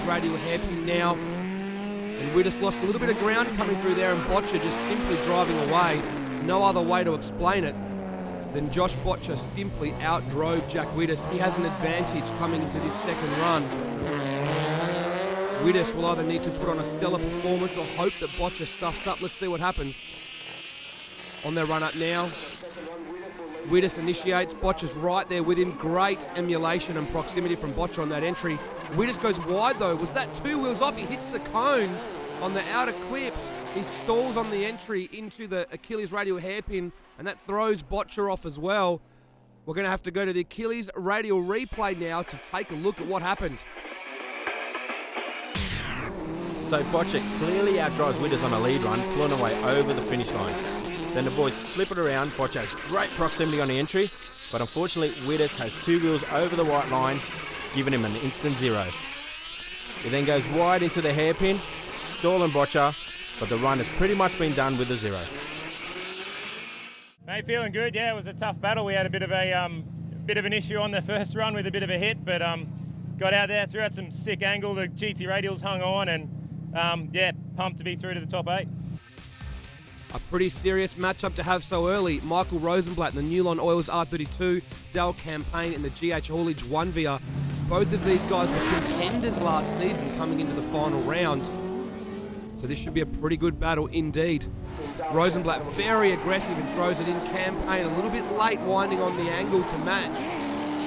radial hairpin now. And we just lost a little bit of ground coming through there, and Botcher just simply driving away. No other way to explain it than Josh Botcher simply outdrove Jack Widders. He has an advantage coming into this second run. Widders will either need to put on a stellar performance or hope that Botcher stuffs up. Let's see what happens. On their run up now. Widders initiates. Botcher's right there with him. Great emulation and proximity from Botcher on that entry. Widders goes wide though. Was that 2 wheels off? He hits the cone on the outer clip. He stalls on the entry into the Achilles radial hairpin, and that throws Botcher off as well. We're going to have to go to the Achilles radial replay now to take a look at what happened. So Botcher clearly outdrives Widders on a lead run, pulling away over the finish line. Then the boys flip it around. Botcher has great proximity on the entry, but unfortunately Widders has 2 wheels over the white line, giving him an instant zero. He then goes wide into the hairpin, stalling Botcher, but the run has pretty much been done with a zero. Mate, feeling good. Yeah, it was a tough battle. We had a bit of an issue on the first run with a bit of a hit, but got out there, threw out some sick angle. The GT radials hung on, and yeah, pumped to be through to the top 8. A pretty serious matchup to have so early. Michael Rosenblatt in the Newline Oils R32, Dale Campaign in the GH Haulage 1VR. Both of these guys were contenders last season coming into the final round. So this should be a pretty good battle indeed. Rosenblatt very aggressive and throws it in. Campaign a little bit late, winding on the angle to match.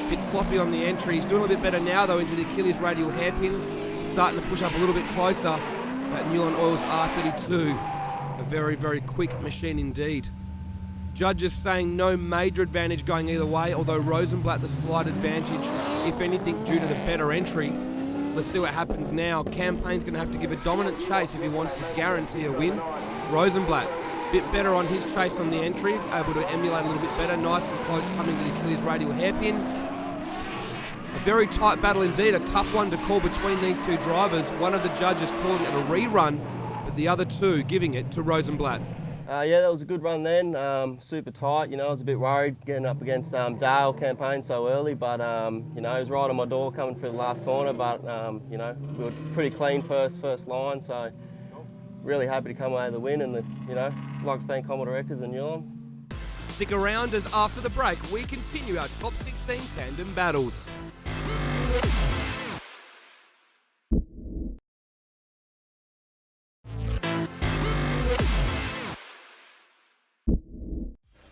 Bit sloppy on the entry. He's doing a bit better now though into the Achilles radial hairpin. Starting to push up a little bit closer. That Newline Oils R32. A very, very quick machine indeed. Judges saying no major advantage going either way, although Rosenblatt the slight advantage, if anything, due to the better entry. Let's see what happens now. Campaign's going to have to give a dominant chase if he wants to guarantee a win. Rosenblatt, a bit better on his chase on the entry, able to emulate a little bit better, nice and close coming to the Achilles radial hairpin. A very tight battle indeed, a tough one to call between these two drivers. One of the judges calling it a rerun, but the other two giving it to Rosenblatt. Yeah, that was a good run then, super tight. I was a bit worried getting up against Dale Campaign so early, but he was right on my door coming through the last corner, but we were pretty clean first line, so really happy to come away with the win, and I'd like to thank Commodore Eckers and Newline. Stick around as after the break we continue our top 16 tandem battles.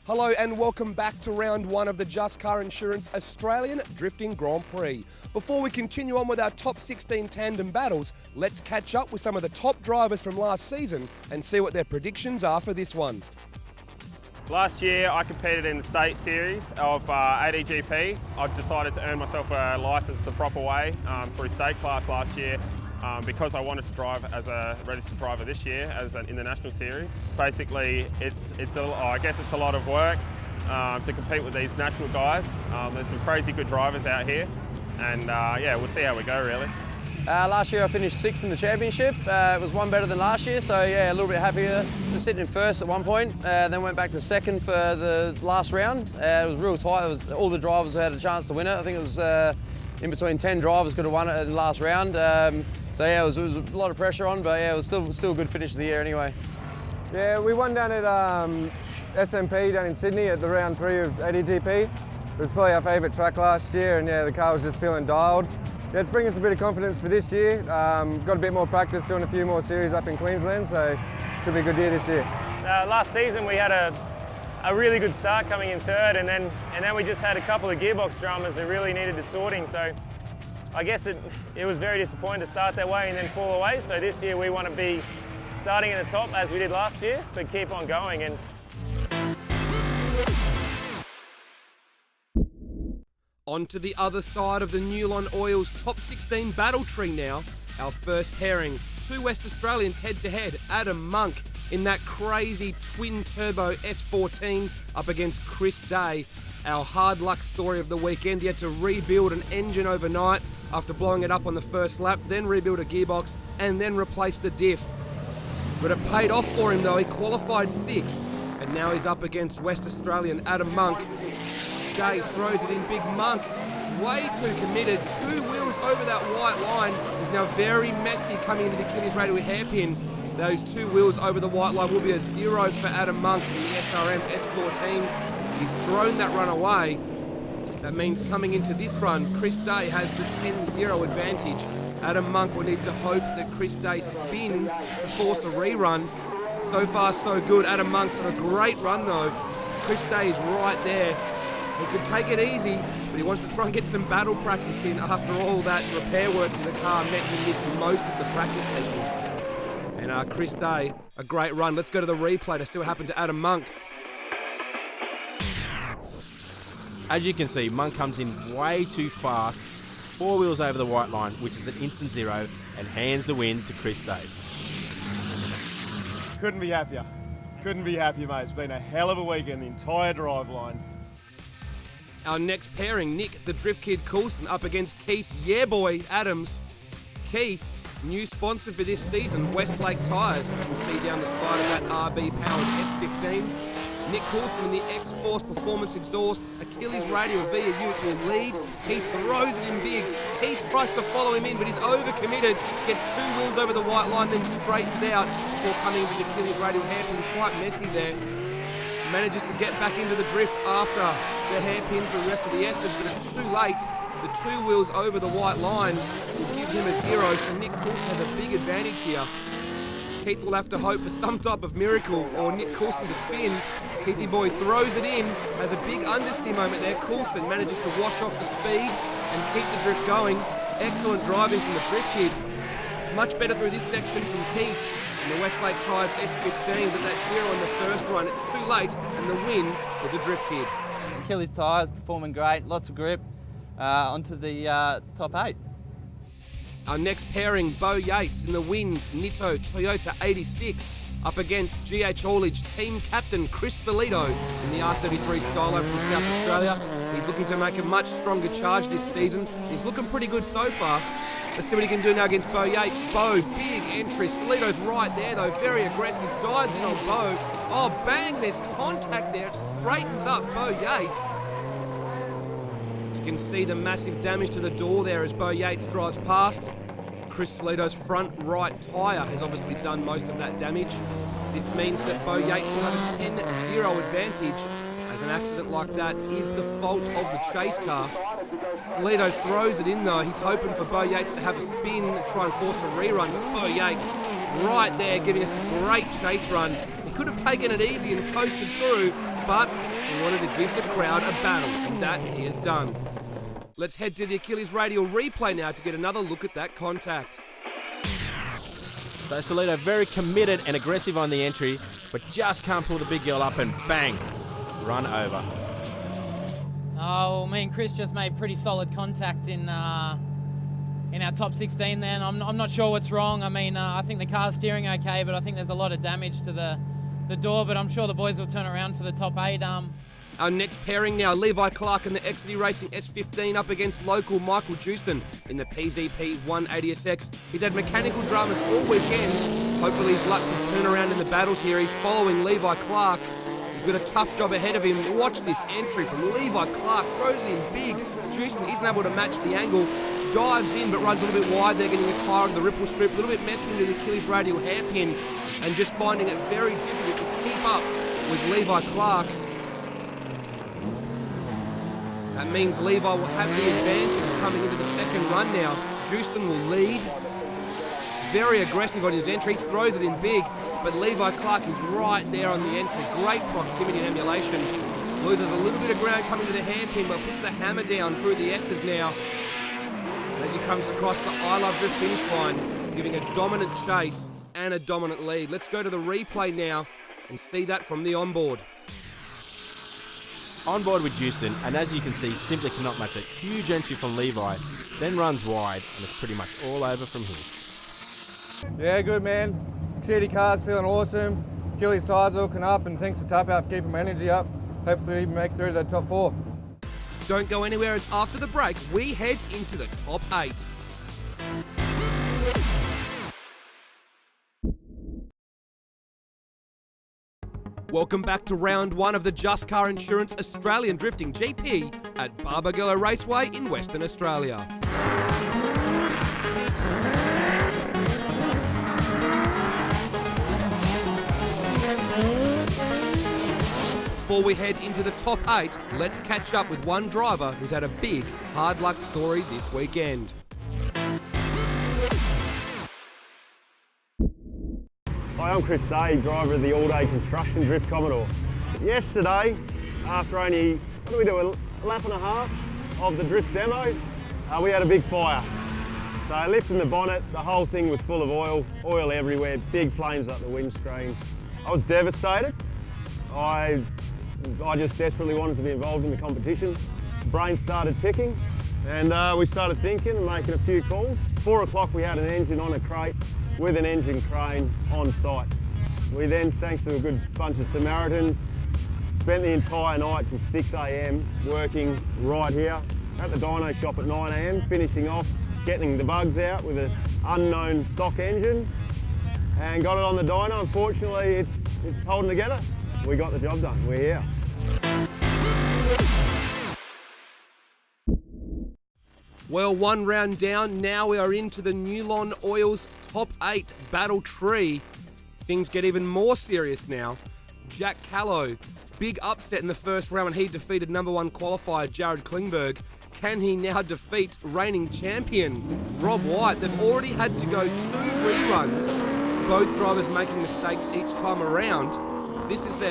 Hello and welcome back to round 1 of the Just Car Insurance Australian Drifting Grand Prix. Before we continue on with our top 16 tandem battles, let's catch up with some of the top drivers from last season and see what their predictions are for this one. Last year I competed in the state series of ADGP. I've decided to earn myself a licence the proper way through state class last year. Because I wanted to drive as a registered driver this year as an international series. Basically, I guess it's a lot of work to compete with these national guys. There's some crazy good drivers out here, and yeah, we'll see how we go really. Last year I finished 6th in the championship. It was one better than last year, so yeah, a little bit happier. I was sitting in 1st at one point, then went back to 2nd for the last round. It was real tight. All the drivers had a chance to win it. I think it was in between 10 drivers could have won it in the last round. So yeah, it was a lot of pressure on, but yeah, it was still a good finish of the year anyway. Yeah, we won down at SMP down in Sydney at the round 3 of ADGP. It was probably our favourite track last year, and yeah, the car was just feeling dialed. Yeah, it's bringing us a bit of confidence for this year. Got a bit more practice doing a few more series up in Queensland, so should be a good year this year. Last season we had a really good start coming in 3rd, and then we just had a couple of gearbox dramas that really needed the sorting. So I guess it was very disappointing to start that way and then fall away. So this year we want to be starting at the top as we did last year, but keep on going. And on to the other side of the Newline Oils top 16 battle tree now. Our first pairing, 2 West Australians head to head. Adam Monk in that crazy twin turbo S14 up against Chris Day. Our hard luck story of the weekend. He had to rebuild an engine overnight after blowing it up on the first lap, then rebuild a gearbox and then replace the diff. But it paid off for him though. He qualified 6th and now he's up against West Australian Adam Monk. Day throws it in. Big Monk, way too committed. 2 wheels over that white line. Is now very messy coming into the Achilles radial hairpin. Those two wheels over the white line will be a 0 for Adam Monk in the SRM S14. He's thrown that run away. That means coming into this run, Chris Day has the 10-0 advantage. Adam Monk will need to hope that Chris Day spins to force a rerun. So far, so good. Adam Monk's on a great run, though. Chris Day is right there. He could take it easy, but he wants to try and get some battle practice in after all that repair work to the car meant he missed most of the practice sessions. And Chris Day, a great run. Let's go to the replay to see what happened to Adam Monk. As you can see, Monk comes in way too fast, 4 wheels over the white line, which is an instant 0, and hands the win to Chris Day. Couldn't be happier. Couldn't be happier, mate. It's been a hell of a weekend, the entire drive line. Our next pairing, Nick, the Drift Kid Coulson, up against Keith, yeah boy, Adams. Keith, new sponsor for this season, Westlake Tyres. You can see down the side of that RB-powered S15. Nick Coulson in the X-Force Performance Exhaust Achilles Radial via Ute will lead. He throws it in big. Keith tries to follow him in, but he's overcommitted. Gets 2 wheels over the white line, then straightens out before coming into the Achilles Radial hairpin. Quite messy there. Manages to get back into the drift after the hairpin for the rest of the S's, but it's too late. The 2 wheels over the white line will give him a 0, so Nick Coulson has a big advantage here. Keith will have to hope for some type of miracle or Nick Coulson to spin. Keithy boy throws it in, has a big understeer moment there. Coulson manages to wash off the speed and keep the drift going. Excellent driving from the Drift Kid. Much better through this section from Keith in the Westlake Tyres S15, but that 0 in the first run, it's too late, and the win for the Drift Kid. Achilles tyres performing great, lots of grip, onto the top 8. Our next pairing, Bo Yates in the Wins Nitto Toyota 86 up against GH Haulage team captain Chris Solito in the R33 Stylo from South Australia. He's looking to make a much stronger charge this season. He's looking pretty good so far. Let's see what he can do now against Bo Yates. Bo, big entry. Solito's right there though, very aggressive. Dives in on Bo. Oh, bang, there's contact there. It straightens up Bo Yates. You can see the massive damage to the door there as Bo Yates drives past. Chris Solito's front right tyre has obviously done most of that damage. This means that Bo Yates will have a 10-0 advantage, as an accident like that is the fault of the chase car. Solito throws it in though. He's hoping for Bo Yates to have a spin and try and force a rerun, but Bo Yates right there giving us a great chase run. He could have taken it easy and coasted through, but he wanted to give the crowd a battle, and that he has done. Let's head to the Achilles Radial replay now to get another look at that contact. So Solito very committed and aggressive on the entry, but just can't pull the big girl up and bang, run over. Oh, well, me and Chris just made pretty solid contact in our top 16 then. I'm not sure what's wrong. I mean, I think the car's steering okay, but I think there's a lot of damage to the door, but I'm sure the boys will turn around for the top 8. Our next pairing now, Levi Clark in the XD Racing S15 up against local Michael Jewston in the PZP 180SX. He's had mechanical dramas all weekend. Hopefully his luck can turn around in the battles here. He's following Levi Clark. He's got a tough job ahead of him. Watch this entry from Levi Clark. Throws it in big. Jewston isn't able to match the angle. Dives in but runs a little bit wide there, getting a tyre on the ripple strip. A little bit messy into the Achilles Radial hairpin and just finding it very difficult to keep up with Levi Clark. That means Levi will have the advantage coming into the second run now. Jewston will lead. Very aggressive on his entry, throws it in big, but Levi Clark is right there on the entry. Great proximity and emulation. Loses a little bit of ground coming to the hairpin, but puts the hammer down through the S's now. As he comes across the I Love Drift finish line, giving a dominant chase and a dominant lead. Let's go to the replay now and see that from the onboard. On board with Jewston, and as you can see, simply cannot match it. Huge entry from Levi, then runs wide, and it's pretty much all over from here. Yeah, good man. City car's feeling awesome. Achilles tyres hooking up, and thanks to Tap Out for keeping my energy up. Hopefully we make it through to the top 4. Don't go anywhere, as after the break, we head into the top 8. Welcome back to round 1 of the Just Car Insurance Australian Drifting GP at Barbagallo Raceway in Western Australia. Before we head into the top 8, let's catch up with one driver who's had a big hard luck story this weekend. Hi, I'm Chris Day, driver of the all-day construction Drift Commodore. Yesterday, after only, a lap and a half of the drift demo, we had a big fire. So lifting the bonnet, the whole thing was full of oil everywhere, big flames up the windscreen. I was devastated. I just desperately wanted to be involved in the competition. Brain started ticking, and we started thinking and making a few calls. 4 o'clock we had an engine on a crate with an engine crane on site. We then, thanks to a good bunch of Samaritans, spent the entire night till 6 a.m. working right here at the dyno shop at 9 a.m, finishing off, getting the bugs out with an unknown stock engine, and got it on the dyno. Unfortunately, it's holding together. We got the job done, we're here. Well, one round down, now we are into the Newlon Oils Top 8 Battle Tree. Things get even more serious now. Jack Callow, big upset in the first round when he defeated number 1 qualifier Jared Klingberg. Can he now defeat reigning champion Rob White? They've already had to go 2 reruns, both drivers making mistakes each time around. This is their